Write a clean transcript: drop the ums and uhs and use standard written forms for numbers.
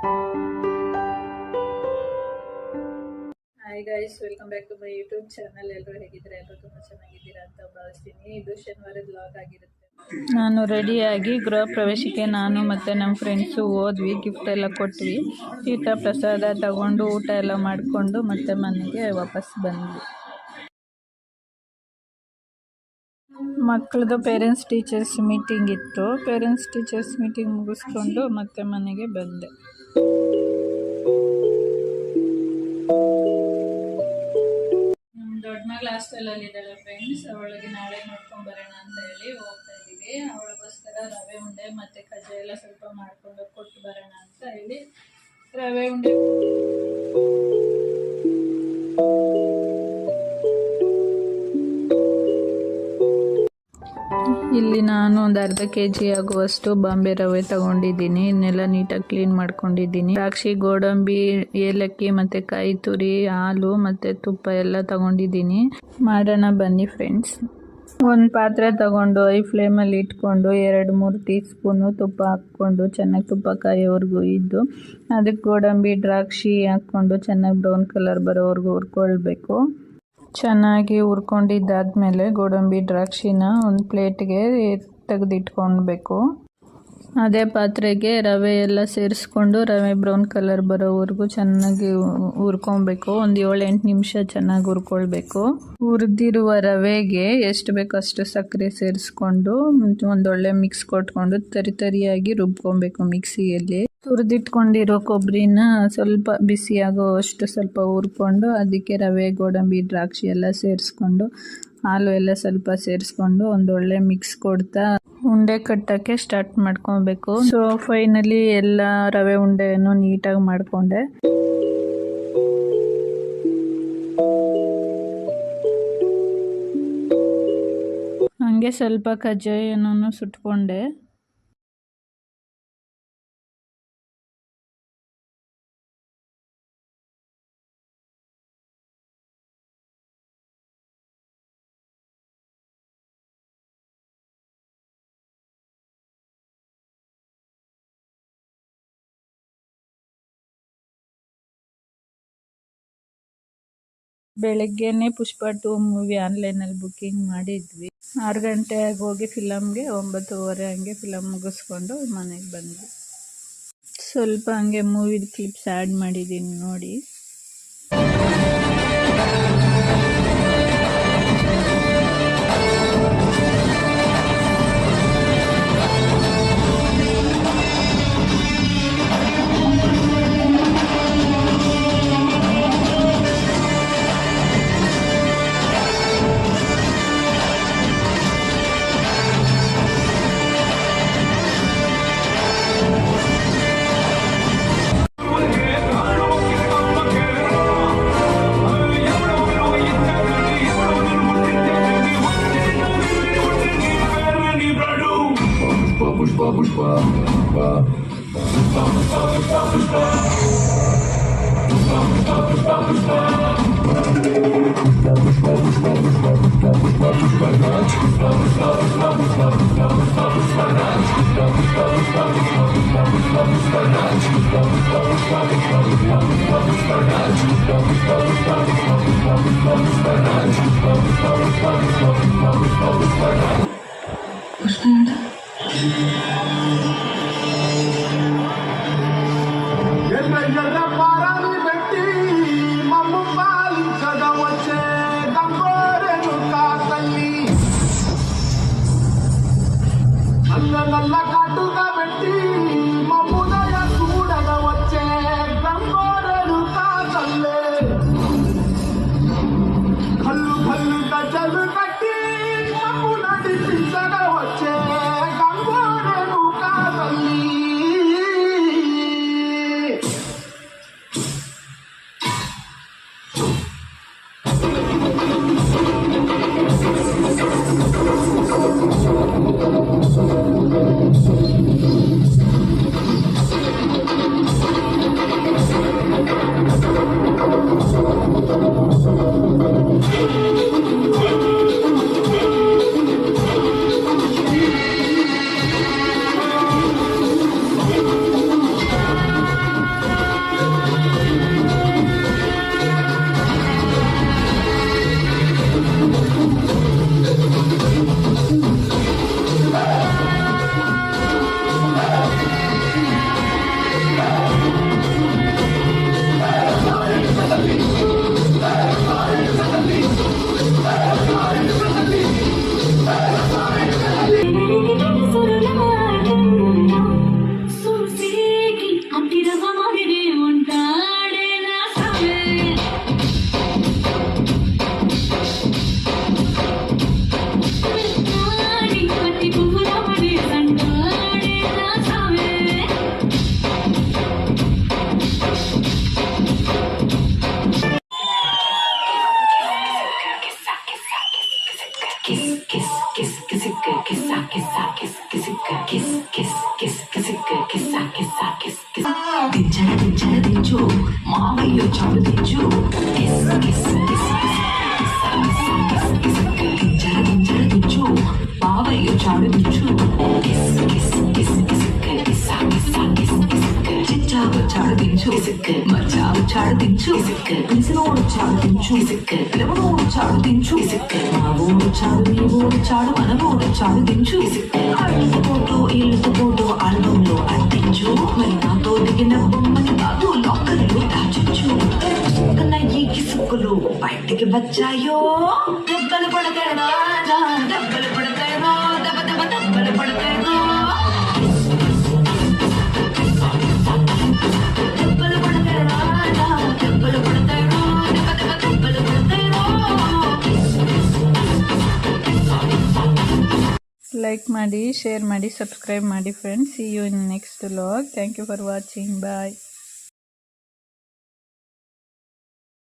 Hi guys, welcome back to my YouTube channel. ಎಲ್ಲರೂ ಹೇಗಿದ್ದೀರಾ? ಎಲ್ಲರೂ ತುಂಬ ಚೆನ್ನಾಗಿದ್ದೀರಾ ಅಂತ ಭಾವಿಸ್ತೀನಿ. ಇದು ಶನಿವಾರದ ವ್ಲಾಗ್ ಆಗಿರುತ್ತೆ. ನಾನು ರೆಡಿಯಾಗಿ ಗೃಹ ಪ್ರವೇಶಕ್ಕೆ ನಾನು ಮತ್ತು ನಮ್ಮ ಫ್ರೆಂಡ್ಸು ಹೋದ್ವಿ. ಗಿಫ್ಟ್ ಎಲ್ಲ ಕೊಟ್ವಿ. ತೀರ್ಥ ಪ್ರಸಾದ ತಗೊಂಡು ಊಟ ಎಲ್ಲ ಮಾಡಿಕೊಂಡು ಮತ್ತೆ ಮನೆಗೆ ವಾಪಸ್ ಬಂದ್ವಿ. ಮಕ್ಕಳದು ಪೇರೆಂಟ್ಸ್ ಟೀಚರ್ಸ್ ಮೀಟಿಂಗ್ ಇತ್ತು. ಪೇರೆಂಟ್ಸ್ ಟೀಚರ್ಸ್ ಮೀಟಿಂಗ್ ಮುಗಿಸ್ಕೊಂಡು ಮತ್ತೆ ಮನೆಗೆ ಬಂದೆ. ದೊಡ್ಡ ಮಗಳು ಹಾಸ್ಟೆಲಲ್ಲಿ ಇದ್ದಾಳೆ ಫ್ರೆಂಡ್ಸ್. ಅವಳಿಗೆ ನಾಳೆ ನೋಡ್ಕೊಂಡ್ ಬರೋಣ ಅಂತ ಹೇಳಿ ಹೋಗ್ತಾ ಇದೀವಿ. ಅವಳಿಗೋಸ್ಕರ ರವೆ ಉಂಡೆ ಮತ್ತೆ ಕಜ್ಜಾಯ ಎಲ್ಲ ಸ್ವಲ್ಪ ಮಾಡ್ಕೊಂಡು ಕೊಟ್ಟು ಬರೋಣ ಅಂತ ಹೇಳಿ ರವೆ ಉಂಡೆ. ಇಲ್ಲಿ ನಾನು ಒಂದು ಅರ್ಧ kg ಆಗುವಷ್ಟು ಬಾಂಬೆ ರವೆ ತಗೊಂಡಿದ್ದೀನಿ. ಇನ್ನೆಲ್ಲ ನೀಟಾಗಿ ಕ್ಲೀನ್ ಮಾಡ್ಕೊಂಡಿದ್ದೀನಿ. ದ್ರಾಕ್ಷಿ, ಗೋಡಂಬಿ, ಏಲಕ್ಕಿ ಮತ್ತೆ ಕಾಯಿ ತುರಿ, ಹಾಲು ಮತ್ತೆ ತುಪ್ಪ ಎಲ್ಲ ತಗೊಂಡಿದ್ದೀನಿ. ಮಾಡೋಣ ಬನ್ನಿ ಫ್ರೆಂಡ್ಸ್. ಒಂದು ಪಾತ್ರೆ ತಗೊಂಡು ಹೈ ಫ್ಲೇಮಲ್ಲಿ ಇಟ್ಕೊಂಡು 2-3 ಟೀ ಸ್ಪೂನು ತುಪ್ಪ ಹಾಕ್ಕೊಂಡು ಚೆನ್ನಾಗಿ ತುಪ್ಪ ಕಾಯೋವರೆಗೂ ಇದ್ದು ಅದಕ್ಕೆ ಗೋಡಂಬಿ, ದ್ರಾಕ್ಷಿ ಹಾಕ್ಕೊಂಡು ಚೆನ್ನಾಗಿ ಬ್ರೌನ್ ಕಲರ್ ಬರೋವರೆಗೂ ಹುರ್ಕೊಳ್ಬೇಕು. ಚೆನ್ನಾಗಿ ಹುರ್ಕೊಂಡಿದ್ದಾದ್ಮೇಲೆ ಗೋಡಂಬಿ, ದ್ರಾಕ್ಷಿನ ಒಂದು ಪ್ಲೇಟ್ಗೆ ತೆಗೆದಿಟ್ಕೊಳ್ಬೇಕು. ಅದೇ ಪಾತ್ರೆಗೆ ರವೆ ಎಲ್ಲ ಸೇರಿಸ್ಕೊಂಡು ರವೆ ಬ್ರೌನ್ ಕಲರ್ ಬರೋವರೆಗೂ ಚೆನ್ನಾಗಿ ಹುರ್ಕೊಬೇಕು. ಒಂದು 7-8 ನಿಮಿಷ ಚೆನ್ನಾಗಿ ಹುರ್ಕೊಳ್ಬೇಕು. ಹುರಿದಿರುವ ರವೆಗೆ ಎಷ್ಟು ಬೇಕೋ ಅಷ್ಟು ಸಕ್ಕರೆ ಸೇರಿಸ್ಕೊಂಡು ಒಂದೊಳ್ಳೆ ಮಿಕ್ಸ್ ಕೊಟ್ಕೊಂಡು ತರಿಯಾಗಿ ರುಬ್ಕೊಬೇಕು ಮಿಕ್ಸಿಯಲ್ಲಿ. ಹುರಿದಿಟ್ಕೊಂಡಿರೋ ಕೊಬ್ಬರಿನ ಸ್ವಲ್ಪ ಬಿಸಿಯಾಗೋ ಅಷ್ಟು ಸ್ವಲ್ಪ ಹುರ್ಕೊಂಡು ಅದಕ್ಕೆ ರವೆ, ಗೋಡಂಬಿ, ದ್ರಾಕ್ಷಿ ಎಲ್ಲ ಸೇರಿಸ್ಕೊಂಡು ಹಾಲು ಎಲ್ಲ ಸ್ವಲ್ಪ ಸೇರಿಸ್ಕೊಂಡು ಒಂದೊಳ್ಳೆ ಮಿಕ್ಸ್ ಕೊಡ್ತಾ ಉಂಡೆ ಕಟ್ಟಕ್ಕೆ ಸ್ಟಾರ್ಟ್ ಮಾಡ್ಕೊಬೇಕು. ಸೊ ಫೈನಲಿ ಎಲ್ಲ ರವೆ ಉಂಡೆಯನ್ನು ನೀಟಾಗಿ ಮಾಡ್ಕೊಂಡೆ. ಹಂಗೆ ಸ್ವಲ್ಪ ಕಜ್ಜಾಯನೂ ಸುಟ್ಕೊಂಡೆ. ಬೆಳಗ್ಗೆನೆ ಪುಷ್ಪ 2 ಮೂವಿ ಆನ್ಲೈನಲ್ಲಿ ಬುಕ್ಕಿಂಗ್ ಮಾಡಿದ್ವಿ. 6 ಗಂಟೆಗೆ ಹೋಗಿ ಫಿಲಮ್ಗೆ 9:30 ಹಂಗೆ ಫಿಲಮ್ ಮುಗಿಸ್ಕೊಂಡು ಮನೆಗೆ ಬಂದ್ವಿ. ಸ್ವಲ್ಪ ಹಂಗೆ ಮೂವಿ ಕ್ಲಿಪ್ಸ್ ಆ್ಯಡ್ ಮಾಡಿದ್ದೀನಿ ನೋಡಿ. దించు మావయ్య చాడు దించు దించు మావయ్య చాడు దించు చిచ్చావు చాడు దించు మచ్చావు చాడు దించు పిలిసినోడు చాడు దించు పిలవనోడు చాడు దించు మా ఊరు చాడు నీ ఊరు చాడు మన ఊరు చాడు దించు అడుగు ఫోటో ఇల్లు ఫోటో ఆల్బంలో అంటించు మరి నాతో దిగిన బొమ్మని కాదు లాకర్లో దాచొచ్చు ఈ కిసుక్కులు బయటికి వచ్చాయో దెబ్బలు పడతాయి రాజా దెబ్బలు పడతాయి రా దెబ్బ దెబ్బ దెబ్బలు పడతాయి రా దెబ్బలు పడతాయి రాజా దెబ్బలు పడతాయి రా దెబ్బ దెబ్బ దెబ్బలు పడతాయి రా ಲೈಕ್ ಮಾಡಿ, ಶೇರ್ ಮಾಡಿ, ಸಬ್ಸ್ಕ್ರೈಬ್ ಮಾಡಿ friends. See you in next vlog. Thank you for watching. Bye.